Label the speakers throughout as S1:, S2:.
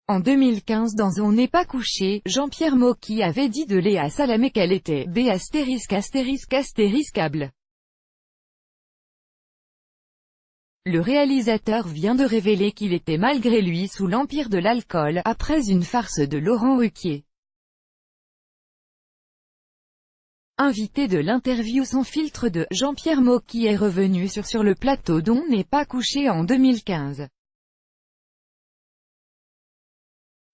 S1: En 2015 dans On n'est pas couché, Jean-Pierre Mocky avait dit de Léa Salamé qu'elle était B*******able. Le réalisateur vient de révéler qu'il était malgré lui sous l'empire de l'alcool, après une farce de Laurent Ruquier. Invité de l'interview sans filtre de Jean-Pierre Mocky est revenu sur le plateau d'On n'est pas couché en 2015.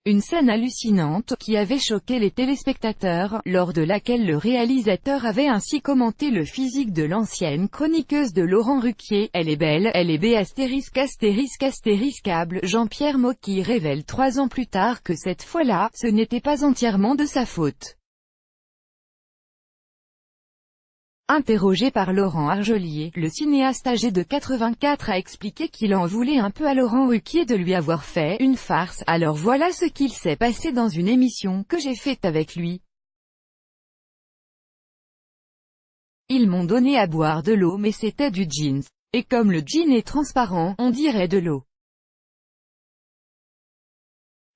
S1: Une scène hallucinante, qui avait choqué les téléspectateurs, lors de laquelle le réalisateur avait ainsi commenté le physique de l'ancienne chroniqueuse de Laurent Ruquier. Elle est belle, elle est B******able. Jean-Pierre Mocky révèle 3 ans plus tard que cette fois-là, ce n'était pas entièrement de sa faute. Interrogé par Laurent Argelier, le cinéaste âgé de 84 a expliqué qu'il en voulait un peu à Laurent Ruquier de lui avoir fait une farce. Alors voilà ce qu'il s'est passé dans une émission que j'ai faite avec lui. Ils m'ont donné à boire de l'eau mais c'était du gin. Et comme le gin est transparent, on dirait de l'eau.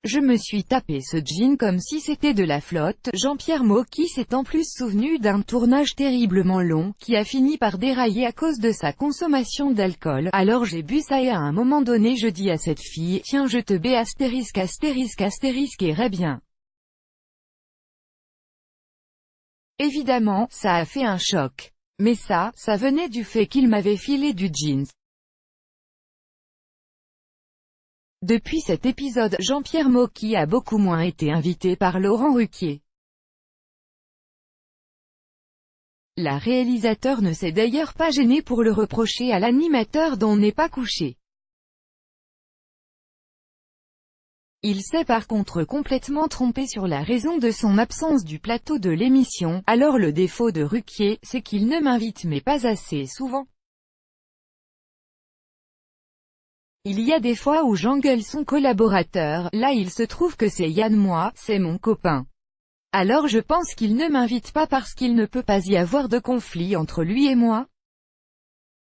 S1: Je me suis tapé ce gin comme si c'était de la flotte. Jean-Pierre Mocky s'est en plus souvenu d'un tournage terriblement long, qui a fini par dérailler à cause de sa consommation d'alcool. Alors j'ai bu ça et à un moment donné je dis à cette fille, tiens je te B*******irais bien. Évidemment, ça a fait un choc. Mais ça venait du fait qu'il m'avait filé du gin. Depuis cet épisode, Jean-Pierre Mocky a beaucoup moins été invité par Laurent Ruquier. La réalisateur ne s'est d'ailleurs pas gêné pour le reprocher à l'animateur d'On n'est pas couché. Il s'est par contre complètement trompé sur la raison de son absence du plateau de l'émission. Alors le défaut de Ruquier, c'est qu'il ne m'invite mais pas assez souvent. Il y a des fois où j'engueule son collaborateur, là il se trouve que c'est Yann, moi, c'est mon copain. Alors je pense qu'il ne m'invite pas parce qu'il ne peut pas y avoir de conflit entre lui et moi.